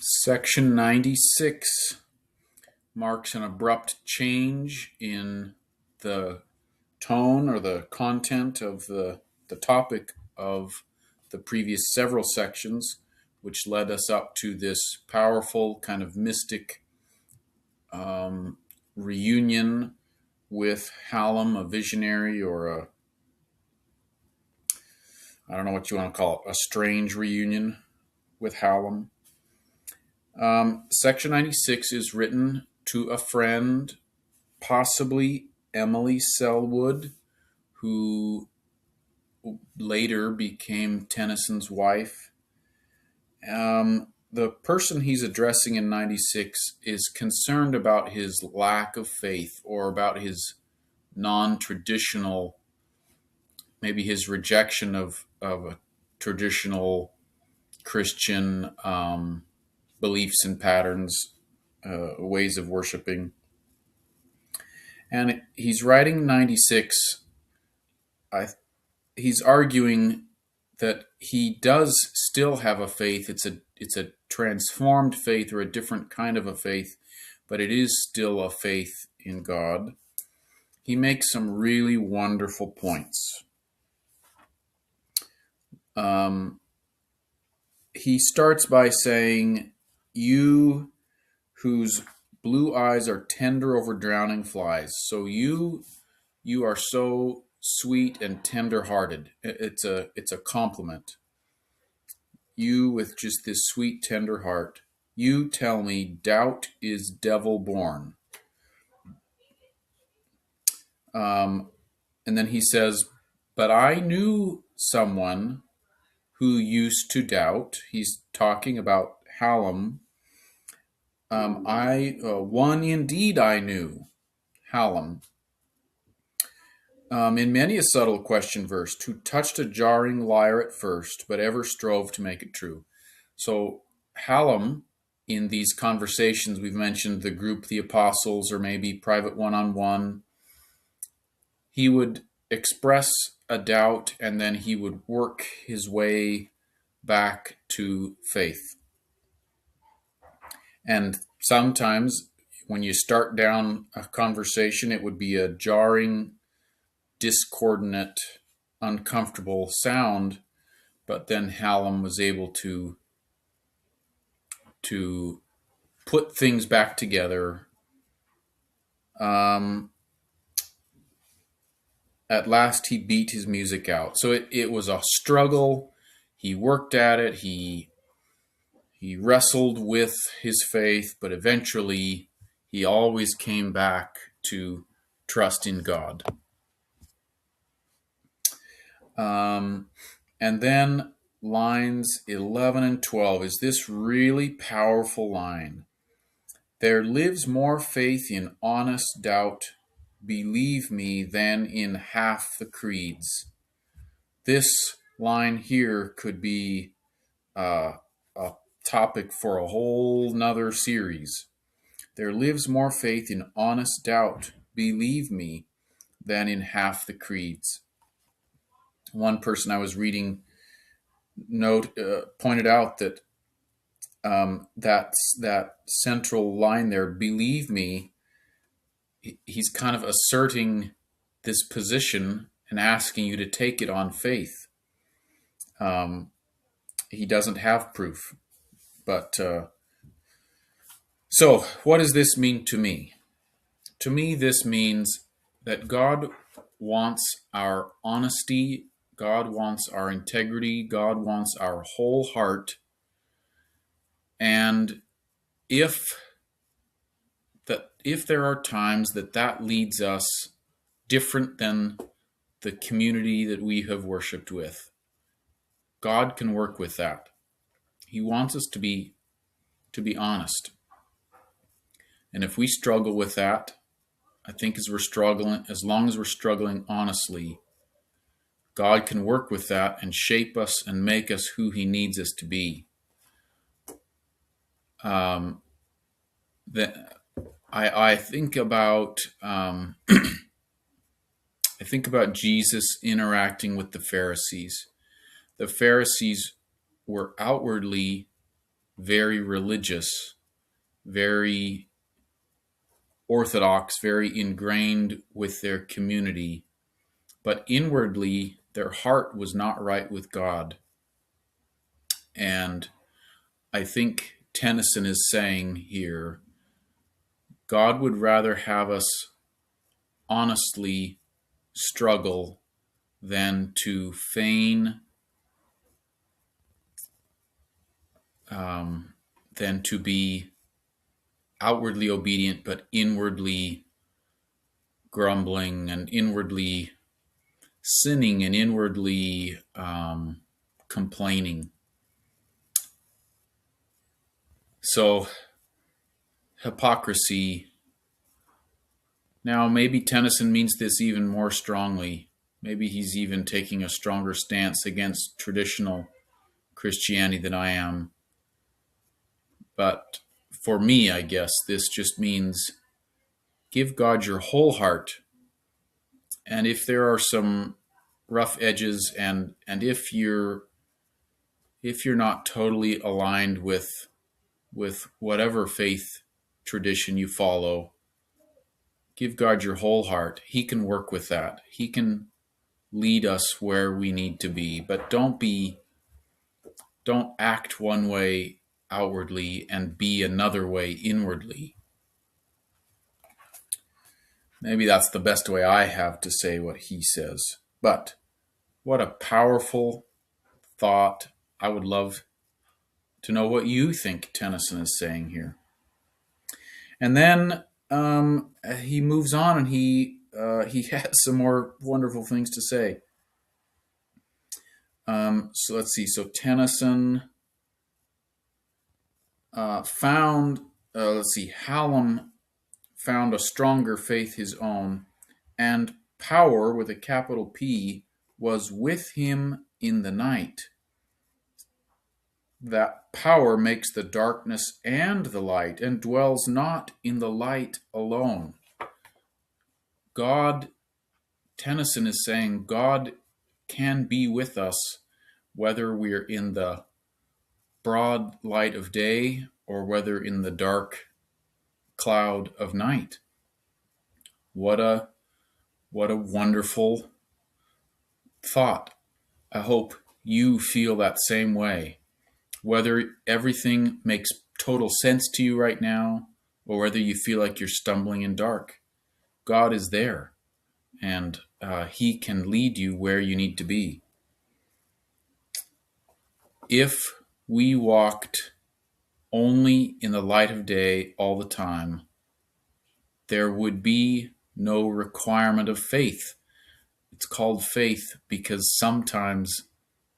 Section 96 marks an abrupt change in the tone or the content of the topic of the previous several sections, which led us up to this powerful kind of mystic reunion with Hallam, a visionary, or I don't know what you want to call it, a strange reunion with Hallam. Section 96 is written to a friend, possibly Emily Selwood, who later became Tennyson's wife. The person he's addressing in 96 is concerned about his lack of faith, or about his non-traditional, maybe his rejection of a traditional Christian beliefs and patterns, ways of worshiping. And he's writing 96. He's arguing that he does still have a faith. It's a transformed faith, or a different kind of a faith, but it is still a faith in God. He makes some really wonderful points. He starts by saying, "You whose blue eyes are tender over drowning flies." So you are so sweet and tender-hearted. It's a compliment. You with just this sweet, tender heart. You tell me doubt is devil-born. And then he says, "But I knew someone who used to doubt." He's talking about Hallam. One indeed I knew, Hallam. In many a subtle question verse, who touched a jarring lyre at first, but ever strove to make it true. So Hallam, in these conversations, we've mentioned the group, the apostles, or maybe private one-on-one, he would express a doubt, and then he would work his way back to faith. And sometimes when you start down a conversation, it would be a jarring, discordant, uncomfortable sound, but then Hallam was able to put things back together. At last he beat his music out. So it was a struggle. He worked at it. He wrestled with his faith, but eventually he always came back to trust in God. And then lines 11 and 12 is this really powerful line. "There lives more faith in honest doubt, believe me, than in half the creeds." This line here could be a topic for a whole nother series. There lives more faith in honest doubt, believe me, than in half the creeds. One person I was reading pointed out that that central line there, believe me, he's kind of asserting this position and asking you to take it on faith. He doesn't have proof. But so what does this mean to me? To me, this means that God wants our honesty, God wants our integrity, God wants our whole heart. And if there are times that leads us different than the community that we have worshiped with, God can work with that. He wants us to be honest. And if we struggle with that, I think as long as we're struggling honestly, God can work with that and shape us and make us who He needs us to be. I think about Jesus interacting with the Pharisees. The Pharisees were outwardly very religious, very orthodox, very ingrained with their community, but inwardly their heart was not right with God. And I think Tennyson is saying here, God would rather have us honestly struggle than to feign, than to be outwardly obedient, but inwardly grumbling and inwardly sinning and inwardly complaining. So, hypocrisy. Now, maybe Tennyson means this even more strongly. Maybe he's even taking a stronger stance against traditional Christianity than I am. But for me, I guess this just means give God your whole heart. And if there are some rough edges, and if you're not totally aligned with whatever faith tradition you follow, give God your whole heart. He can work with that. He can lead us where we need to be. But don't act one way outwardly and be another way inwardly. Maybe that's the best way I have to say what he says. But what a powerful thought. I would love to know what you think Tennyson is saying here. And then he moves on, and he has some more wonderful things to say. So let's see. So Tennyson found, Hallam found a stronger faith his own, and power with a capital P was with him in the night. That power makes the darkness and the light, and dwells not in the light alone. God, Tennyson is saying, God can be with us whether we're in the broad light of day or whether in the dark cloud of night. What a wonderful thought. I hope you feel that same way. Whether everything makes total sense to you right now, or whether you feel like you're stumbling in dark, God is there, and He can lead you where you need to be. If we walked only in the light of day all the time, there would be no requirement of faith. It's called faith because sometimes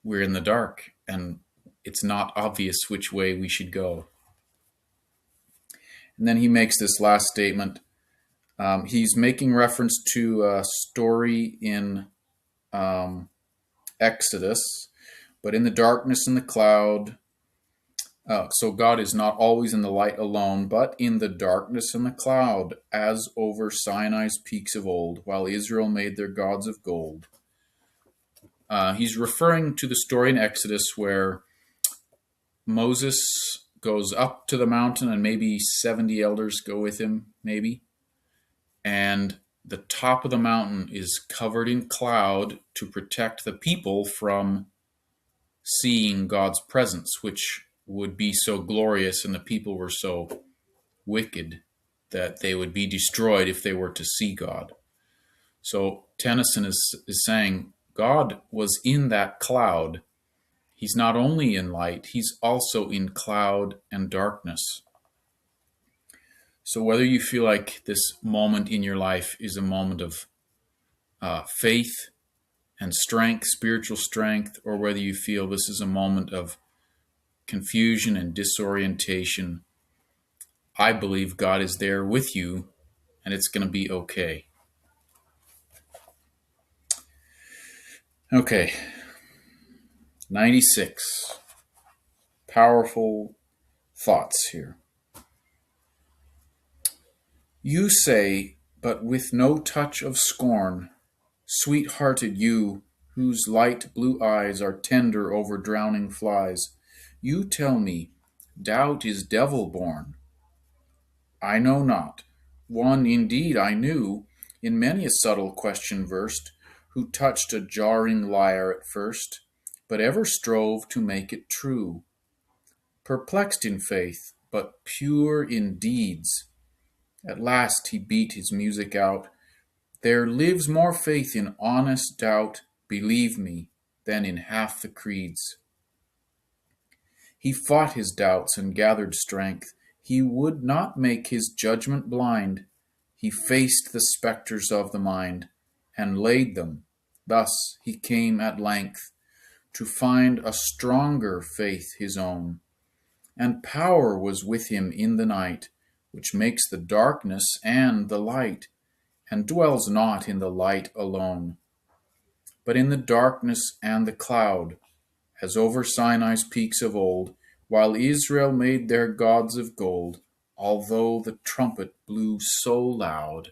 we're in the dark and it's not obvious which way we should go. And then he makes this last statement. He's making reference to a story in Exodus, but in the darkness and the cloud. So God is not always in the light alone, but in the darkness and the cloud, as over Sinai's peaks of old, while Israel made their gods of gold. He's referring to the story in Exodus where Moses goes up to the mountain, and maybe 70 elders go with him, maybe. And the top of the mountain is covered in cloud to protect the people from seeing God's presence, which would be so glorious, and the people were so wicked that they would be destroyed if they were to see God. So Tennyson is saying God was in that cloud. He's not only in light, he's also in cloud and darkness. So whether you feel like this moment in your life is a moment of faith and strength, spiritual strength, or whether you feel this is a moment of confusion and disorientation, I believe God is there with you, and it's going to be okay. Okay, 96. Powerful thoughts here. You say, but with no touch of scorn, sweet-hearted you, whose light blue eyes are tender over drowning flies, you tell me, doubt is devil-born. I know not. One indeed I knew, in many a subtle question versed, who touched a jarring lyre at first, but ever strove to make it true. Perplexed in faith, but pure in deeds, at last he beat his music out. There lives more faith in honest doubt, believe me, than in half the creeds. He fought his doubts and gathered strength. He would not make his judgment blind. He faced the spectres of the mind, and laid them. Thus he came at length to find a stronger faith his own. And power was with him in the night, which makes the darkness and the light, and dwells not in the light alone, but in the darkness and the cloud, as over Sinai's peaks of old, while Israel made their gods of gold, although the trumpet blew so loud.